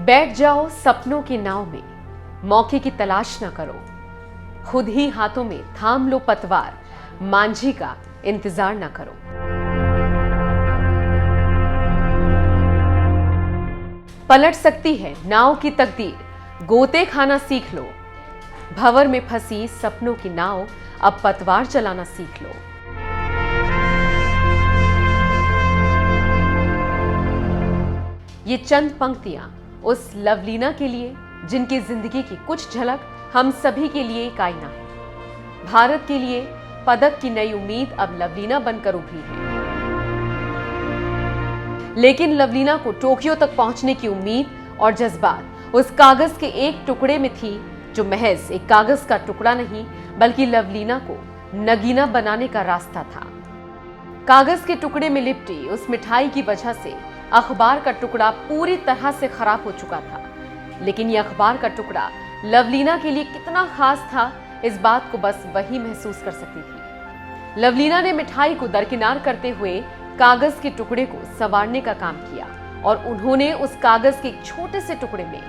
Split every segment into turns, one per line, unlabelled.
बैठ जाओ सपनों की नाव में, मौके की तलाश न करो, खुद ही हाथों में थाम लो पतवार, मांझी का इंतजार न करो। पलट सकती है नाव की तकदीर, गोते खाना सीख लो, भंवर में फंसी सपनों की नाव, अब पतवार चलाना सीख लो। ये चंद पंक्तियां उस लवलीना के लिए जिनकी जिंदगी की कुछ झलक हम सभी के लिए एक आईना है। भारत के लिए पदक की नई उम्मीद अब लवलीना बनकर उभरी है। लेकिन लवलीना को टोक्यो तक पहुंचने की उम्मीद और जज्बात उस कागज के एक टुकड़े में थी, जो महज एक कागज का टुकड़ा नहीं बल्कि लवलीना को नगीना बनाने का रास्ता था। कागज के टुकड़े में लिपटी उस मिठाई की वजह से अखबार का टुकड़ा पूरी तरह से खराब हो चुका था, लेकिन यह अखबार का टुकड़ा लवलीना के लिए कितना खास था, इस बात को बस वही महसूस कर सकती थी। लवलीना ने मिठाई को दरकिनार करते हुए कागज के टुकड़े को संवारने का काम किया और उन्होंने उस कागज के एक छोटे से टुकड़े में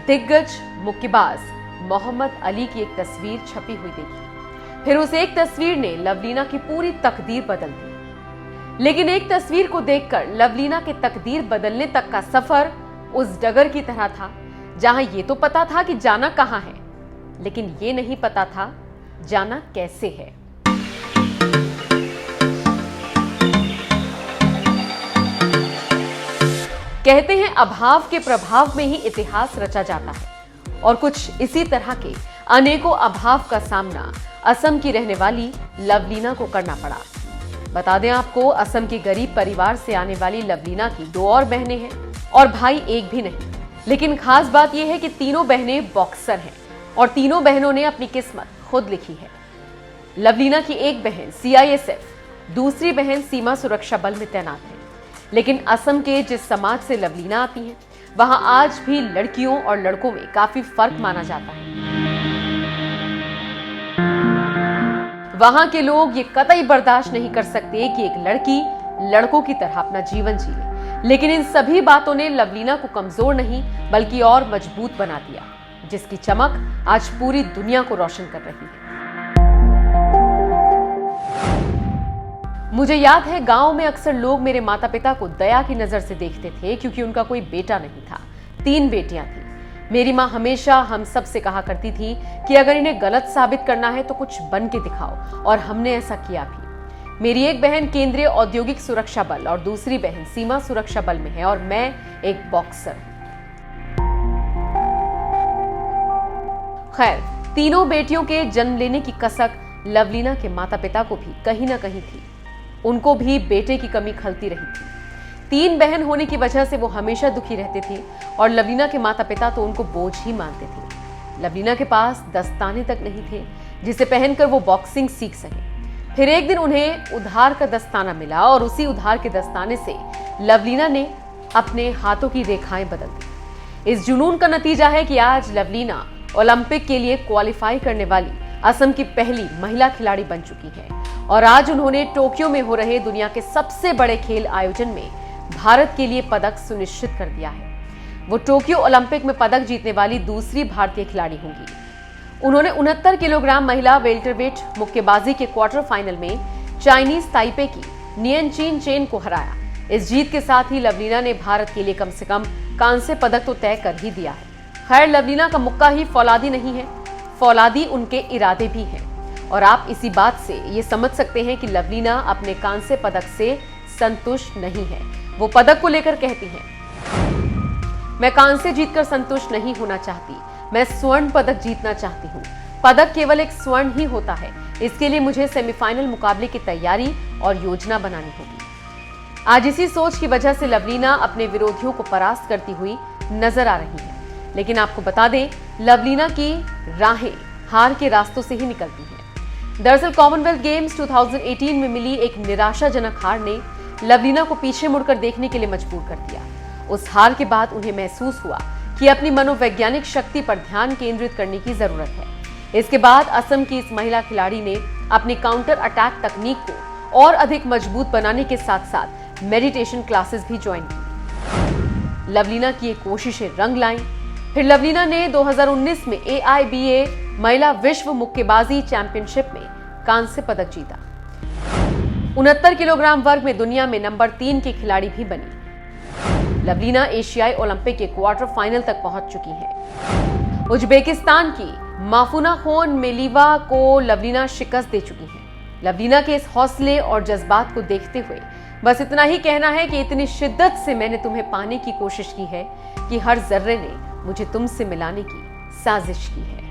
दिग्गज मुक्केबाज मोहम्मद अली की एक तस्वीर छपी हुई देखी। फिर उस एक तस्वीर ने लवलीना की पूरी तकदीर बदल दी। लेकिन एक तस्वीर को देखकर लवलीना के तकदीर बदलने तक का सफर उस डगर की तरह था, जहां ये तो पता था कि जाना कहां है, लेकिन ये नहीं पता था जाना कैसे है। कहते हैं अभाव के प्रभाव में ही इतिहास रचा जाता है, और कुछ इसी तरह के अनेकों अभाव का सामना असम की रहने वाली लवलीना को करना पड़ा। बता दें आपको, असम के गरीब परिवार से आने वाली लवलीना की 2 और बहनें हैं और भाई एक भी नहीं। लेकिन खास बात यह है कि तीनों बहनें बॉक्सर हैं और तीनों बहनों ने अपनी किस्मत खुद लिखी है। लवलीना की एक बहन CISF, दूसरी बहन सीमा सुरक्षा बल में तैनात है। लेकिन असम के जिस समाज से लवलीना आती हैं, वहां आज भी लड़कियों और लड़कों में काफी फर्क माना जाता है। वहां के लोग ये कतई बर्दाश्त नहीं कर सकते कि एक लड़की लड़कों की तरह अपना जीवन जिए। लेकिन इन सभी बातों ने लवलीना को कमजोर नहीं बल्कि और मजबूत बना दिया, जिसकी चमक आज पूरी दुनिया को रोशन कर रही है। मुझे याद है, गांव में अक्सर लोग मेरे माता पिता को दया की नजर से देखते थे, क्योंकि उनका कोई बेटा नहीं था, 3 बेटियां थीं। मेरी माँ हमेशा हम सब से कहा करती थी कि अगर इन्हें गलत साबित करना है तो कुछ बन के दिखाओ, और हमने ऐसा किया भी। मेरी एक बहन केंद्रीय औद्योगिक सुरक्षा बल और दूसरी बहन सीमा सुरक्षा बल में है, और मैं एक बॉक्सर। खैर, तीनों बेटियों के जन्म लेने की कसक लवलीना के माता पिता को भी कहीं ना कहीं थी। उनको भी बेटे की कमी खलती रही थी। 3 बहन होने की वजह से वो हमेशा दुखी रहते थे, और लवलीना के माता पिता तो उनको बोझ ही मानते थे। लवलीना के पास दस्ताने तक नहीं थे जिसे पहनकर वो बॉक्सिंग सीख सके। फिर एक दिन उन्हें उधार का दस्ताना मिला, और उसी उधार के दस्ताने से लवलीना ने अपने हाथों की रेखाएं बदल दी। इस जुनून का नतीजा है कि आज लवलीना ओलंपिक के लिए क्वालिफाई करने वाली असम की पहली महिला खिलाड़ी बन चुकी है, और आज उन्होंने टोक्यो में हो रहे दुनिया के सबसे बड़े खेल आयोजन में भारत के लिए पदक सुनिश्चित कर दिया है। वो टोक्यो ओलंपिक में पदक जीतने वाली दूसरी भारतीय खिलाड़ी होंगी। उन्होंने 69 किलोग्राम महिला वेल्टरवेट मुक्केबाजी के क्वार्टर फाइनल में चाइनीज ताइपे की नियनचीन चेन को हराया। इस जीत के साथ ही लवलीना ने भारत के लिए कम से कम कांस्य पदक तो तय कर ही दिया है। खैर, लवलीना का मुक्का ही फौलादी नहीं है, फौलादी उनके इरादे भी हैं, और आप इसी बात से ये समझ सकते हैं कि लवलीना अपने कांस्य पदक से संतुष्ट नहीं है। वो पदक को लेकर कहती हैं, मैं कांस्य जीतकर संतुष्ट नहीं होना चाहती, मैं स्वर्ण पदक जीतना चाहती हूँ। पदक केवल एक स्वर्ण ही होता है, इसके लिए मुझे सेमीफाइनल मुकाबले की तैयारी और योजना बनानी होगी। आज इसी सोच की वजह से लवलीना अपने विरोधियों को परास्त करती हुई नजर आ रही है। लेकिन आपको बता दें, लवलीना की राहें हार के रास्तों से ही निकलती हैं। दरअसल कॉमनवेल्थ गेम्स 2018 में मिली एक निराशाजनक हार ने लवलीना को पीछे मुड़कर देखने के लिए मजबूर कर दिया। उस हार के बाद उन्हें महसूस हुआ कि अपनी मनोवैज्ञानिक शक्ति पर ध्यान केंद्रित करने की जरूरत है। इसके बाद असम की इस महिला खिलाड़ी ने अपनी काउंटर अटैक तकनीक को और अधिक मजबूत बनाने के साथ साथ मेडिटेशन क्लासेस भी ज्वाइन की। लवलीना की ये कोशिशें रंग लाईं। फिर लवलीना ने 2019 में AIBA महिला विश्व मुक्केबाजी चैंपियनशिप में कांस्य पदक जीता। 69 किलोग्राम वर्ग में दुनिया में नंबर 3 की खिलाड़ी भी बनी। लवलीना एशियाई ओलंपिक के क्वार्टर फाइनल तक पहुंच चुकी हैं। उज्बेकिस्तान की माफुनाखोन मेलीवा को लवलीना शिकस्त दे चुकी हैं। लवलीना के इस हौसले और जज्बात को देखते हुए बस इतना ही कहना है कि इतनी शिद्दत से मैंने तुम्हें पाने की कोशिश की है कि हर जर्रे ने मुझे तुमसे मिलाने की साजिश की है।